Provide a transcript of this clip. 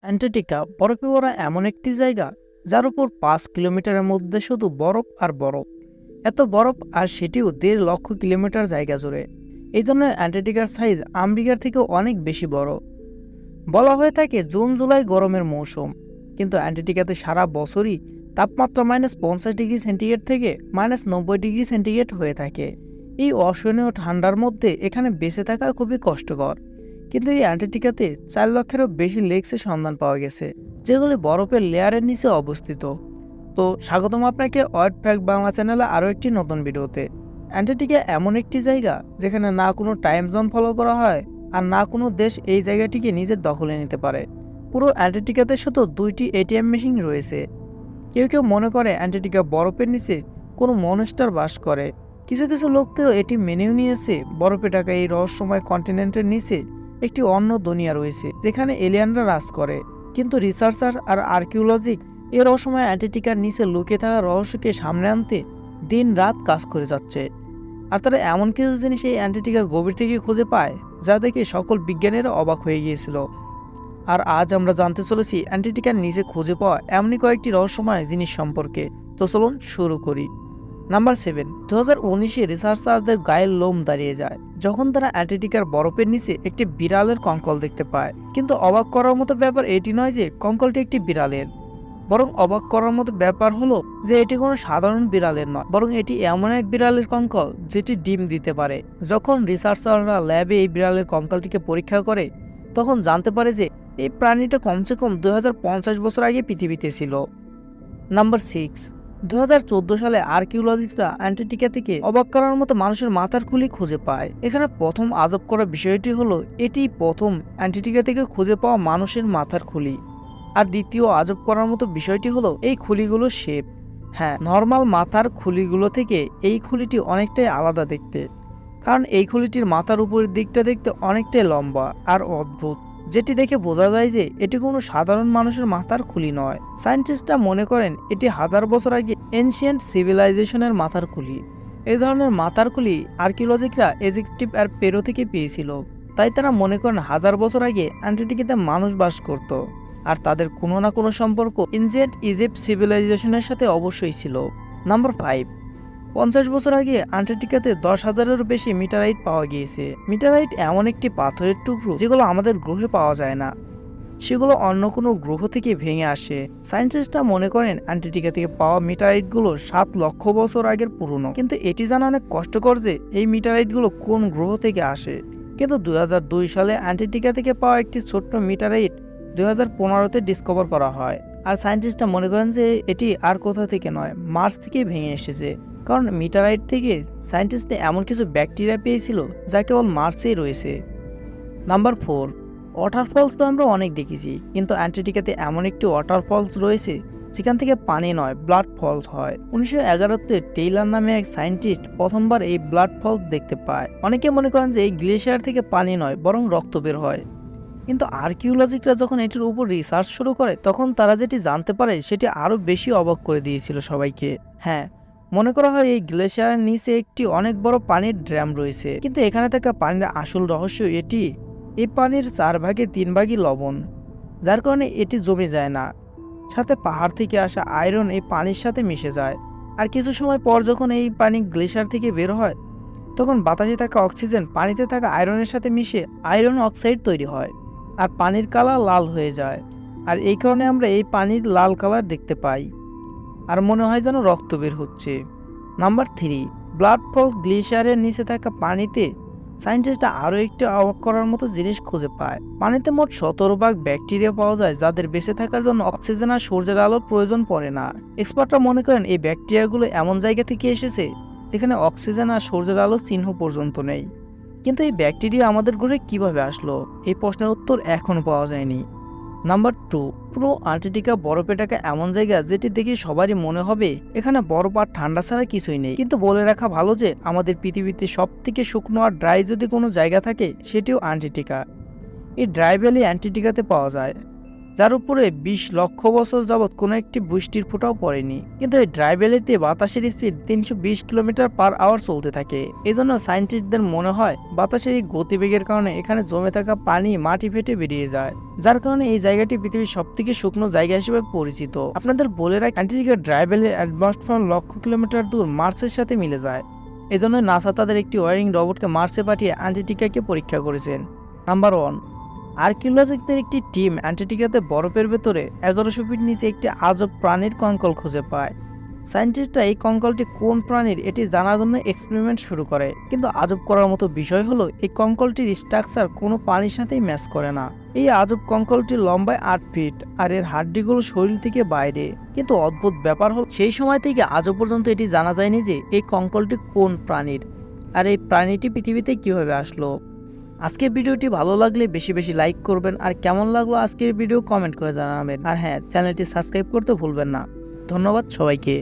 Antarctica বরফে ভরা এমন একটি জায়গা যার উপর 5 কিলোমিটারের মধ্যে শুধু বরফ আর বরফ। এত বরফ, আর সেটিও 1.5 লক্ষ কিলোমিটার জায়গা জুড়ে। এই ধরনের অ্যান্টার্কটিকার সাইজ আমেরিকার থেকেও অনেক বেশি বড়। বলা হয়ে থাকে জুন জুলাই গরমের মৌসুম, কিন্তু অ্যান্টার্কটিকাতে সারা বছরই তাপমাত্রা -50 ডিগ্রি সেন্টিগ্রেড থেকে -90 ডিগ্রি সেন্টিগ্রেড হয়ে থাকে। এই অসহনীয় ঠান্ডার মধ্যে এখানে বেঁচে থাকা খুবই কষ্টকর। কিন্তু এই অ্যান্টার্কটিকাতে 4 লক্ষেরও বেশি লেকসের সন্ধান পাওয়া গেছে, যেগুলি বরফের লেয়ারের নিচে অবস্থিত। তো স্বাগতম আপনাকে ওয়ার্ড ফ্যাক্ট বাংলা চ্যানেলে আরও একটি নতুন ভিডিওতে। অ্যান্টার্কটিকা এমন একটি জায়গা যেখানে না কোনো টাইম জোন ফলো করা হয়, আর না কোনো দেশ এই জায়গাটিকে নিজের দখলে নিতে পারে। পুরো অ্যান্টার্কটিকাতে শুধু 2টি এটিএম মেশিন রয়েছে। কেউ কেউ মনে করে অ্যান্টার্কটিকা বরফের নিচে কোনো মনস্টার বাস করে। কিছু কিছু লোক তো এটি মেনেও নিয়েছে বরফে ঢাকা এই রহস্যময় কন্টিনেন্টের নিচে একটি অন্য দুনিয়া রয়েছে, যেখানে এলিয়ানরা রাজ করে। কিন্তু রিসার্চার আর আর্কিওলজিক এই রহস্যময় অ্যান্টার্কটিকার নিচে লুকিয়ে থাকা রহস্যকে সামনে আনতে দিন রাত কাজ করে যাচ্ছে। আর তারা এমন কিছু জিনিস এই অ্যান্টার্কটিকার গভীর থেকে খুঁজে পায় যা দেখে সকল বিজ্ঞানীরা অবাক হয়ে গিয়েছিল। আর আজ আমরা জানতে চলেছি অ্যান্টার্কটিকার নিচে খুঁজে পাওয়া এমনই কয়েকটি রহস্যময় জিনিস সম্পর্কে। তো চলুন শুরু করি। নাম্বার 7। 2019-এ রিসার্চারদের গায়ের লোম দাঁড়িয়ে যায় যখন তারা অ্যান্টার্কটিকার বরফের নিচে একটি বিড়ালের কঙ্কাল দেখতে পায়। কিন্তু অবাক করার মতো ব্যাপার এটি নয় যে কঙ্কালটি একটি বিড়ালের, বরং অবাক করার মতো ব্যাপার হলো যে এটি কোনো সাধারণ বিড়ালের নয়, বরং এটি এমন এক বিড়ালের কঙ্কাল যেটি ডিম দিতে পারে। যখন রিসার্চাররা ল্যাবে এই বিড়ালের কঙ্কালটিকে পরীক্ষা করে, তখন জানতে পারে যে এই প্রাণীটা কমসে কম 2050 বছর আগে পৃথিবীতে ছিল। নাম্বার 6। 2014 সালে আর্কিওলজিস্টরা অ্যান্টার্কটিকা থেকে অবাক করার মতো মানুষের মাথার খুলি খুঁজে পায়। এখানে প্রথম আজব করা বিষয়টি হলো এটি প্রথম অ্যান্টার্কটিকা থেকে খুঁজে পাওয়া মানুষের মাথার খুলি। আর দ্বিতীয় আজব করার মতো বিষয়টি হলো এই খুলিগুলোর শেপ। হ্যাঁ, নর্মাল মাথার খুলিগুলো থেকে এই খুলিটি অনেকটাই আলাদা দেখতে, কারণ এই খুলিটির মাথার উপরের দিকটা দেখতে অনেকটাই লম্বা আর অদ্ভুত, যেটি দেখে বোঝা যায় যে এটি কোনো সাধারণ মানুষের মাথার খুলি নয়। সায়েন্টিস্টরা মনে করেন এটি 1000 বছর আগে এনশিয়েন্ট সিভিলাইজেশনের মাথার খুলি। এই ধরনের মাথার খুলি আর্কিওলজিকরা ইজিপ্ট আর পেরু থেকে পেয়েছিল, তাই তারা মনে করেন 1000 বছর আগে অ্যান্টার্কটিকাতে মানুষ বাস করত, আর তাদের কোনো না কোনো সম্পর্ক এনশিয়েন্ট ইজিপ্ট সিভিলাইজেশনের সাথে অবশ্যই ছিল। নাম্বার 5। 50 বছর আগে অ্যান্টার্কটিকাতে 10,000-এরও বেশি মিটারাইট পাওয়া গিয়েছে। মিটারাইট এমন একটি পাথরের টুকরো যেগুলো আমাদের গ্রহে পাওয়া যায় না, সেগুলো অন্য কোনো গ্রহ থেকে ভেঙে আসে। সায়েন্টিস্টরা মনে করেন অ্যান্টার্কটিকা থেকে পাওয়া মিটারাইটগুলো 7 লক্ষ বছর আগের পুরনো। কিন্তু এটি জানা অনেক কষ্টকর যে এই মিটারাইটগুলো কোন গ্রহ থেকে আসে। কিন্তু 2002 সালে অ্যান্টার্কটিকা থেকে পাওয়া একটি ছোট্ট মিটারাইট 2015-তে ডিসকভার করা হয়। আর সায়েন্টিস্টরা মনে করেন যে এটি আর কোথা থেকে নয়, মার্স থেকে ভেঙে এসেছে। কারণ মিটারাইট থেকে সায়েন্টিস্টরা এমন কিছু ব্যাকটেরিয়া পেয়েছিল যা কেবল মার্সেই রয়েছে। নাম্বার 4। ওয়াটারফলস তো আমরা অনেক দেখেছি, কিন্তু অ্যান্টার্কটিকাতে এমন একটি ওয়াটারফলস রয়েছে যেখান থেকে পানি নয়, ব্লাড ফলস হয়। 1911-তে টেইলার নামে এক সায়েন্টিস্ট প্রথমবার এই ব্লাড ফলস দেখতে পায়। অনেকে মনে করেন যে এই গ্লেশিয়ার থেকে পানি নয়, বরং রক্ত বের হয়। কিন্তু আর্কিওলজিকরা যখন এটির উপর রিসার্চ শুরু করে, তখন তারা যেটি জানতে পারে সেটি আরও বেশি অবাক করে দিয়েছিল সবাইকে। হ্যাঁ, মনে করা হয় এই গ্লেশিয়ারের নিচে একটি অনেক বড় পানির ড্যাম রয়েছে, কিন্তু এখানে থাকা পানির আসল রহস্য এটি, এই পানির 4 ভাগের 3 ভাগই লবণ, যার কারণে এটি জমে যায় না। সাথে পাহাড় থেকে আসা আয়রন এই পানির সাথে মিশে যায়, আর কিছু সময় পর যখন এই পানি গ্লেশিয়ার থেকে বের হয়, তখন বাতাসে থাকা অক্সিজেন পানিতে থাকা আয়রনের সাথে মিশে আয়রন অক্সাইড তৈরি হয়, আর পানির কালার লাল হয়ে যায়। আর এই কারণে আমরা এই পানির লাল কালার দেখতে পাই, আর মনে হয় যেন রক্ত বের হচ্ছে। নাম্বার 3। ব্লাড ফলস গ্লেশিয়ারের নিচে থাকা পানিতে সায়েন্টিস্টরা আরও একটি অবাক করার মতো জিনিস খুঁজে পায়। পানিতে মোট 17 ভাগ ব্যাকটেরিয়া পাওয়া যায় যাদের বেঁচে থাকার জন্য অক্সিজেন আর সূর্যের আলোর প্রয়োজন পড়ে না। এক্সপার্টরা মনে করেন এই ব্যাকটেরিয়াগুলো এমন জায়গা থেকে এসেছে যেখানে অক্সিজেন আর সূর্যের আলোর চিহ্ন পর্যন্ত নেই। কিন্তু এই ব্যাকটেরিয়া আমাদের গ্রহে কিভাবে আসলো, এই প্রশ্নের উত্তর এখনো পাওয়া যায়নি। নাম্বার 2। পুরো অ্যান্টার্কটিকা বরফে ঢাকা এমন জায়গা যেটি দেখে সবারই মনে হবে এখানে বরফ আর ঠান্ডা ছাড়া কিছুই নেই। কিন্তু বলে রাখা ভালো যে আমাদের পৃথিবীতে সবথেকে শুকনো আর ড্রাই যদি কোনো জায়গা থাকে সেটিও অ্যান্টার্কটিকা। এই ড্রাই ভ্যালি অ্যান্টার্কটিকাতে পাওয়া যায়। যার উপরে 20 লক্ষ বছর যাবৎ কোনো একটি বৃষ্টির ফোঁটাও পড়েনি। কিন্তু এই ড্রাই ভ্যালিতে বাতাসের স্পিড 320 কিলোমিটার/আওয়ার চলতে থাকে। এজন্য সায়েন্টিস্টদের মনে হয় বাতাসের এই গতিবেগের কারণে এখানে জমে থাকা পানি মাটি ফেটে বেরিয়ে যায়, যার কারণে এই জায়গাটি পৃথিবীর সবথেকে শুকনো জায়গা হিসেবে পরিচিত। আপনাদের বলে রাখি, অ্যান্টার্কটিকার ড্রাই ভ্যালির অ্যাটমসফিয়ার লক্ষ কিলোমিটার দূর মার্সের সাথে মিলে যায়। এজন্য নাসা তাদের একটি ওয়ারিং রোবটকে মার্সে পাঠিয়ে অ্যান্টার্কটিকাকে পরীক্ষা করেছেন। নাম্বার 1, আর্কিওলজিস্টদের একটি টিম অ্যান্টার্কটিকাতে বরফের ভেতরে 1100 ফিট নিচে একটি আজব প্রাণীর কঙ্কাল খুঁজে পায়। সায়েন্টিস্টরা এই কঙ্কালটি কোন প্রাণীর এটি জানার জন্য এক্সপেরিমেন্ট শুরু করে, কিন্তু আজব করার মতো বিষয় হলো এই কঙ্কালটির স্ট্রাকচার কোনো পানির সাথেই ম্যাচ করে না। এই আজব কঙ্কালটির লম্বায় 8 ফিট আর এর হাড্ডিগুলো শরীর থেকে বাইরে। কিন্তু অদ্ভুত ব্যাপার হল সেই সময় থেকে আজও পর্যন্ত এটি জানা যায়নি যে এই কঙ্কালটি কোন প্রাণীর আর এই প্রাণীটি পৃথিবীতে কিভাবে আসলো। আজকের ভিডিওটি ভালো লাগলে বেশি বেশি লাইক করবেন, আর কেমন লাগলো আজকের ভিডিও কমেন্ট করে জানাবেন। আর হ্যাঁ, চ্যানেলটি সাবস্ক্রাইব করতে ভুলবেন না। ধন্যবাদ সবাইকে।